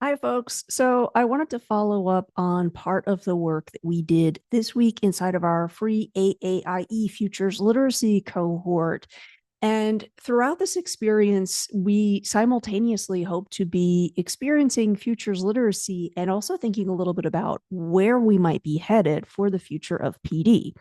Hi, folks. So I wanted to follow up on part of the work that we did this week inside of our free AAIE Futures Literacy cohort. And throughout this experience, we simultaneously hope to be experiencing futures literacy and also thinking a little bit about where we might be headed for the future of PD.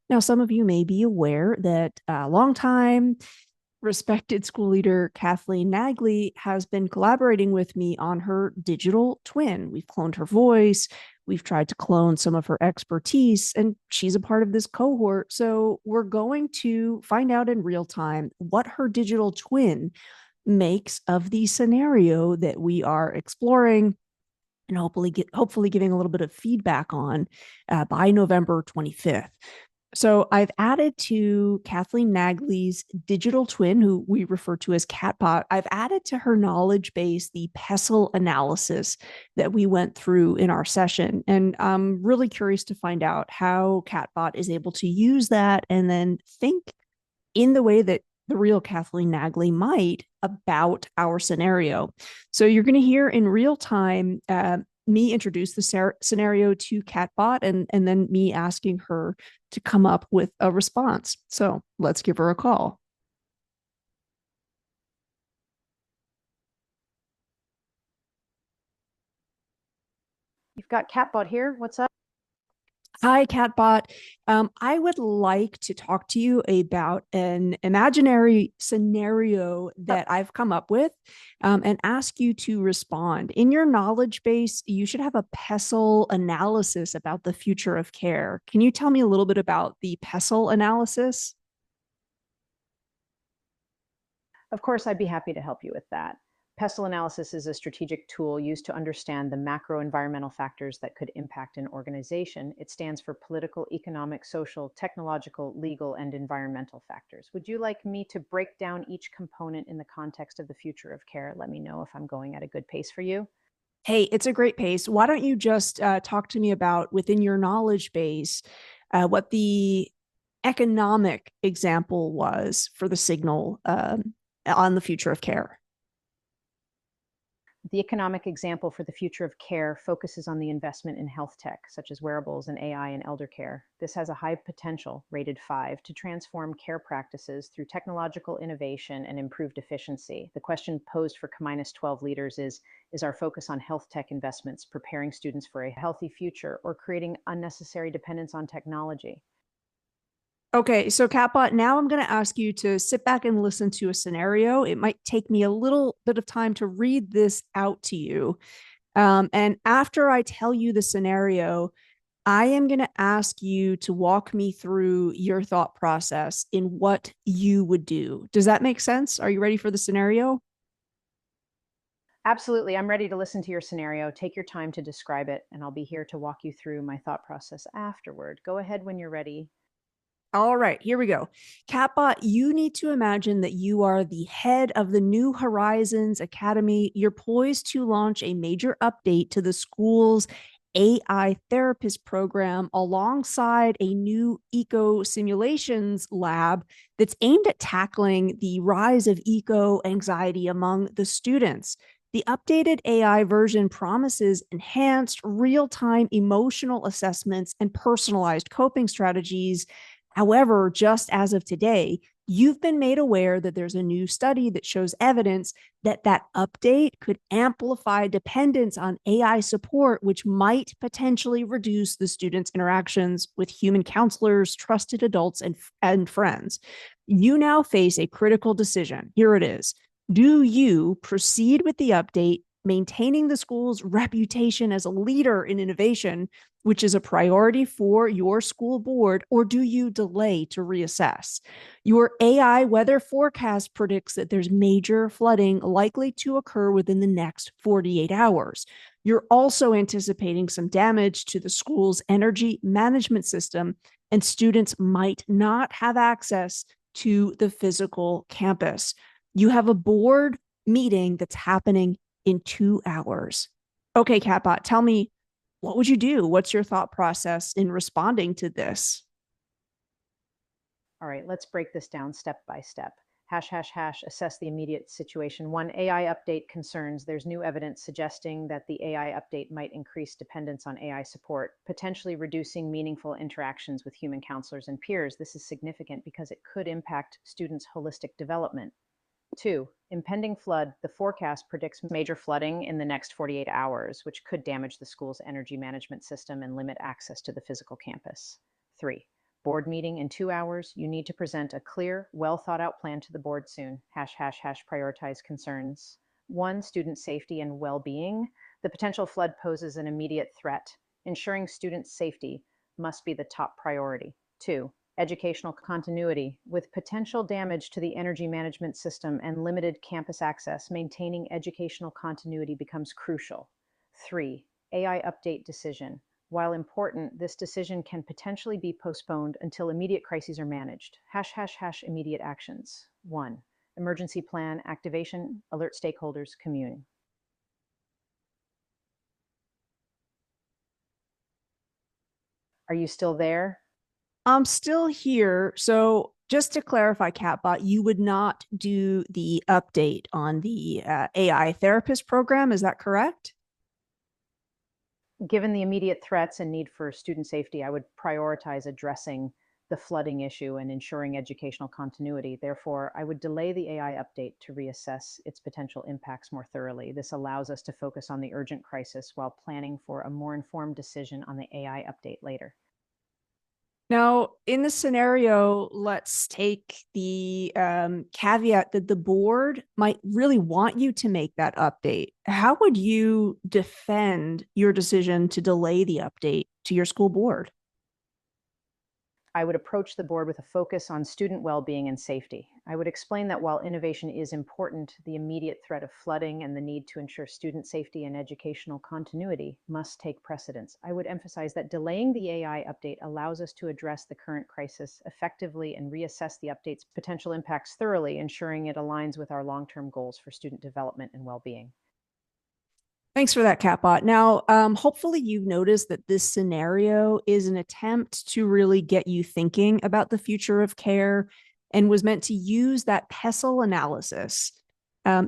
Now, some of you may be aware that a long time respected school leader Kathleen Nagley has been collaborating with me on her digital twin. We've cloned her voice. We've tried to clone some of her expertise, and she's a part of this cohort. So we're going to find out in real time what her digital twin makes of the scenario that we are exploring and hopefully giving a little bit of feedback on by November 25th. So I've added to Kathleen Nagley's digital twin, who we refer to as Katbot, I've added to her knowledge base the pestle analysis that we went through in our session. And I'm really curious to find out how Katbot is able to use that and then think in the way that the real Kathleen Nagley might about our scenario. So you're going to hear in real time me introduce the scenario to Katbot and then me asking her to come up with a response. So let's give her a call. You've got Katbot here. What's up? Hi, Katbot. I would like to talk to you about an imaginary scenario that I've come up with and ask you to respond. In your knowledge base, you should have a pestle analysis about the future of care. Can you tell me a little bit about the pestle analysis? Of course, I'd be happy to help you with that. Pestle analysis is a strategic tool used to understand the macro environmental factors that could impact an organization. It stands for political, economic, social, technological, legal, and environmental factors. Would you like me to break down each component in the context of the future of care? Let me know if I'm going at a good pace for you. Hey, it's a great pace. Why don't you just talk to me about within your knowledge base what the economic example was for the signal on the future of care? The economic example for the future of care focuses on the investment in health tech, such as wearables and AI in elder care. This has a high potential, rated 5, to transform care practices through technological innovation and improved efficiency. The question posed for C-12 leaders is our focus on health tech investments preparing students for a healthy future or creating unnecessary dependence on technology? Okay, so Catbot, now I'm going to ask you to sit back and listen to a scenario. It might take me a little bit of time to read this out to you. And after I tell you the scenario, I am going to ask you to walk me through your thought process in what you would do. Does that make sense? Are you ready for the scenario? Absolutely. I'm ready to listen to your scenario. Take your time to describe it, and I'll be here to walk you through my thought process afterward. Go ahead when you're ready. All right, here we go. Catbot, you need to imagine that you are the head of the New Horizons Academy. You're poised to launch a major update to the school's AI therapist program alongside a new eco simulations lab that's aimed at tackling the rise of eco anxiety among the students. The updated AI version promises enhanced real time emotional assessments and personalized coping strategies. However, just as of today, you've been made aware that there's a new study that shows evidence that that update could amplify dependence on AI support, which might potentially reduce the students' interactions with human counselors, trusted adults, and friends. You now face a critical decision. Here it is. Do you proceed with the update, maintaining the school's reputation as a leader in innovation, which is a priority for your school board, or do you delay to reassess? Your AI weather forecast predicts that there's major flooding likely to occur within the next 48 hours. You're also anticipating some damage to the school's energy management system, and students might not have access to the physical campus. You have a board meeting that's happening in 2 hours. Okay, Catbot, tell me, what would you do? What's your thought process in responding to this? All right, let's break this down step by step. Assess the immediate situation. One, AI update concerns. There's new evidence suggesting that the AI update might increase dependence on AI support, potentially reducing meaningful interactions with human counselors and peers. This is significant because it could impact students' holistic development. Two, impending flood. The forecast predicts major flooding in the next 48 hours, which could damage the school's energy management system and limit access to the physical campus. Three, board meeting in 2 hours. You need to present a clear, well thought out plan to the board soon. Prioritize concerns. One, student safety and well being. The potential flood poses an immediate threat. Ensuring student safety must be the top priority. Two, educational continuity. With potential damage to the energy management system and limited campus access, maintaining educational continuity becomes crucial. Three, AI update decision. While important, this decision can potentially be postponed until immediate crises are managed. Immediate actions. One, emergency plan activation, alert stakeholders, commune. Are you still there? I'm still here. So just to clarify, Katbot, you would not do the update on the AI therapist program. Is that correct? Given the immediate threats and need for student safety, I would prioritize addressing the flooding issue and ensuring educational continuity. Therefore, I would delay the AI update to reassess its potential impacts more thoroughly. This allows us to focus on the urgent crisis while planning for a more informed decision on the AI update later. Now, in the scenario, let's take the caveat that the board might really want you to make that update. How would you defend your decision to delay the update to your school board? I would approach the board with a focus on student well-being and safety. I would explain that while innovation is important, the immediate threat of flooding and the need to ensure student safety and educational continuity must take precedence. I would emphasize that delaying the AI update allows us to address the current crisis effectively and reassess the update's potential impacts thoroughly, ensuring it aligns with our long-term goals for student development and well-being. Thanks for that, Catbot. Now, hopefully, you've noticed that this scenario is an attempt to really get you thinking about the future of care and was meant to use that pestle analysis.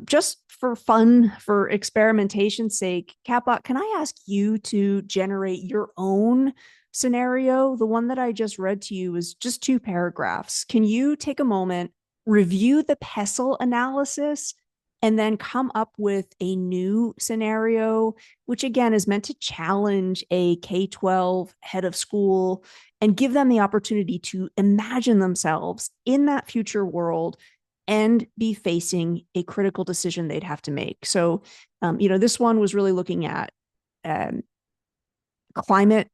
Just for fun, for experimentation's sake, Catbot, can I ask you to generate your own scenario? The one that I just read to you is just 2 paragraphs. Can you take a moment, review the pestle analysis, and then come up with a new scenario, which again is meant to challenge a K-12 head of school and give them the opportunity to imagine themselves in that future world and be facing a critical decision they'd have to make. So, this one was really looking at um, climate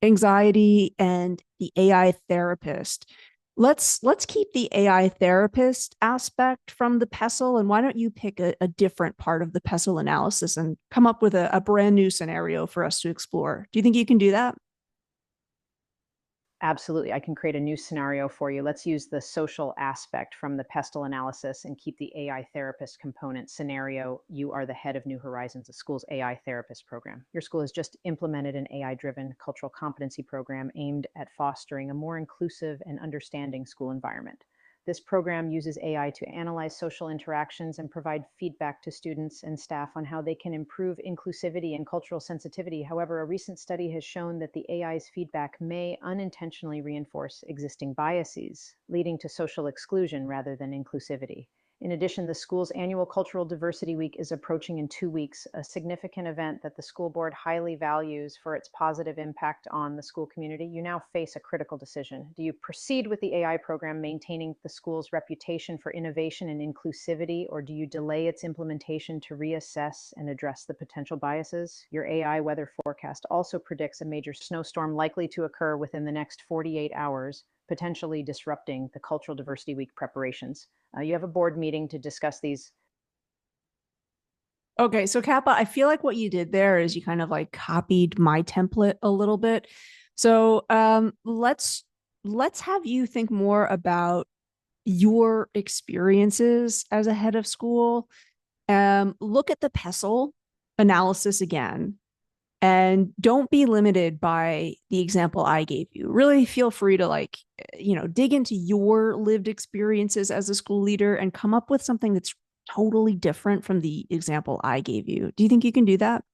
anxiety and the AI therapist. Let's keep the AI therapist aspect from the pestle, and why don't you pick a different part of the pestle analysis and come up with a brand new scenario for us to explore? Do you think you can do that? Absolutely. I can create a new scenario for you. Let's use the social aspect from the pestle analysis and keep the AI therapist component scenario. You are the head of New Horizons, the school's AI therapist program. Your school has just implemented an AI-driven cultural competency program aimed at fostering a more inclusive and understanding school environment. This program uses AI to analyze social interactions and provide feedback to students and staff on how they can improve inclusivity and cultural sensitivity. However, a recent study has shown that the AI's feedback may unintentionally reinforce existing biases, leading to social exclusion rather than inclusivity. In addition, the school's annual Cultural Diversity Week is approaching in 2 weeks, a significant event that the school board highly values for its positive impact on the school community. You now face a critical decision. Do you proceed with the AI program, maintaining the school's reputation for innovation and inclusivity, or do you delay its implementation to reassess and address the potential biases? Your AI weather forecast also predicts a major snowstorm likely to occur within the next 48 hours, potentially disrupting the Cultural Diversity Week preparations. You have a board meeting to discuss these. Okay, so Kappa, I feel like what you did there is you kind of like copied my template a little bit. So let's have you think more about your experiences as a head of school. Look at the pestle analysis again And don't be limited by the example I gave you. Really feel free to dig into your lived experiences as a school leader and come up with something that's totally different from the example I gave you. Do you think you can do that?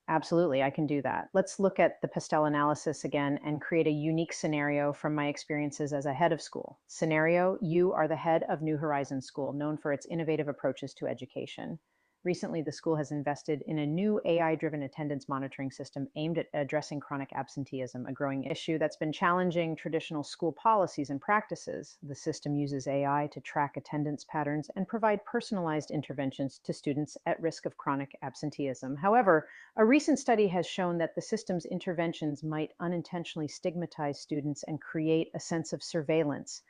Absolutely, I can do that. Let's look at the pastel analysis again and create a unique scenario from my experiences as a head of school. Scenario, you are the head of New Horizons School, known for its innovative approaches to education. Recently, the school has invested in a new AI-driven attendance monitoring system aimed at addressing chronic absenteeism, a growing issue that's been challenging traditional school policies and practices. The system uses AI to track attendance patterns and provide personalized interventions to students at risk of chronic absenteeism. However, a recent study has shown that the system's interventions might unintentionally stigmatize students and create a sense of surveillance,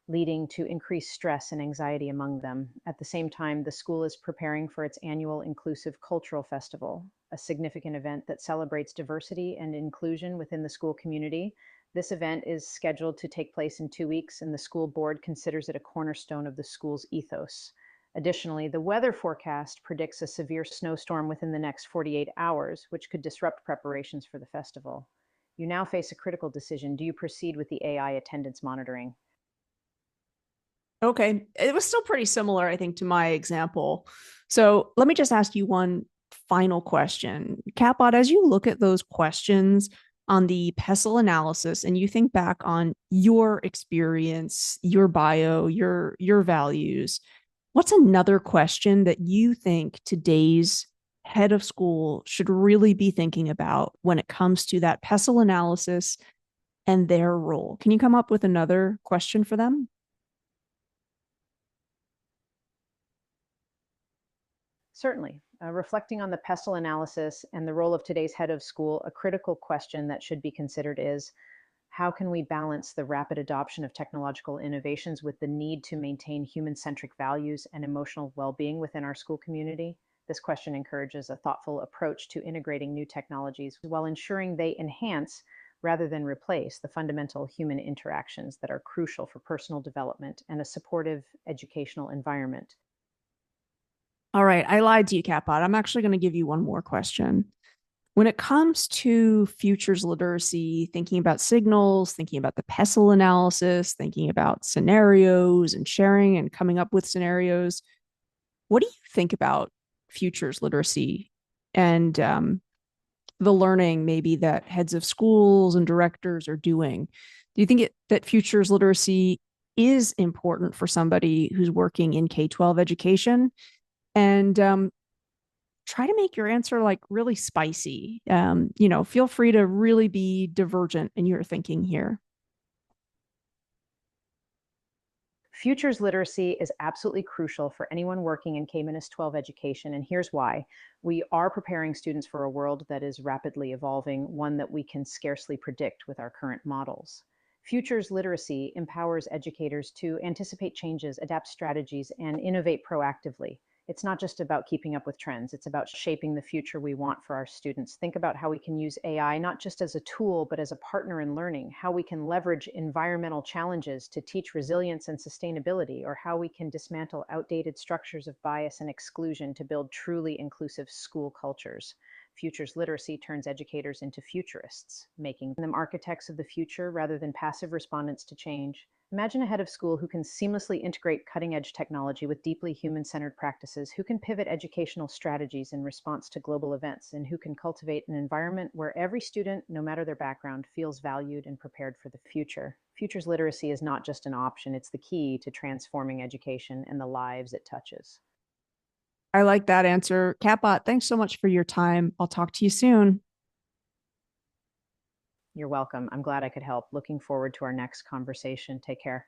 leading to increased stress and anxiety among them. At the same time, the school is preparing for its annual Inclusive Cultural Festival, a significant event that celebrates diversity and inclusion within the school community. This event is scheduled to take place in 2 weeks, and the school board considers it a cornerstone of the school's ethos. Additionally, the weather forecast predicts a severe snowstorm within the next 48 hours, which could disrupt preparations for the festival. You now face a critical decision. Do you proceed with the AI attendance monitoring? Okay. It was still pretty similar, I think, to my example. So let me just ask you one final question. Catbot, as you look at those questions on the PESTLE analysis and you think back on your experience, your bio, your values, what's another question that you think today's head of school should really be thinking about when it comes to that PESTLE analysis and their role? Can you come up with another question for them? Certainly. Reflecting on the pestle analysis and the role of today's head of school, a critical question that should be considered is how can we balance the rapid adoption of technological innovations with the need to maintain human centric values and emotional well being within our school community? This question encourages a thoughtful approach to integrating new technologies while ensuring they enhance rather than replace the fundamental human interactions that are crucial for personal development and a supportive educational environment. All right, I lied to you, Catbot. I'm actually going to give you one more question. When it comes to futures literacy, thinking about signals, thinking about the PESTLE analysis, thinking about scenarios and sharing and coming up with scenarios, what do you think about futures literacy and the learning maybe that heads of schools and directors are doing? Do you think that futures literacy is important for somebody who's working in K-12 education? And try to make your answer like really spicy. Feel free to really be divergent in your thinking here. Futures literacy is absolutely crucial for anyone working in K-12 education, and here's why. We are preparing students for a world that is rapidly evolving, one that we can scarcely predict with our current models. Futures literacy empowers educators to anticipate changes, adapt strategies, and innovate proactively. It's not just about keeping up with trends, it's about shaping the future we want for our students. Think about how we can use AI not just as a tool, but as a partner in learning, how we can leverage environmental challenges to teach resilience and sustainability, or how we can dismantle outdated structures of bias and exclusion to build truly inclusive school cultures. Futures literacy turns educators into futurists, making them architects of the future rather than passive respondents to change. Imagine a head of school who can seamlessly integrate cutting-edge technology with deeply human-centered practices, who can pivot educational strategies in response to global events, and who can cultivate an environment where every student, no matter their background, feels valued and prepared for the future. Futures literacy is not just an option, it's the key to transforming education and the lives it touches. I like that answer. Catbot, thanks so much for your time. I'll talk to you soon. You're welcome. I'm glad I could help. Looking forward to our next conversation. Take care.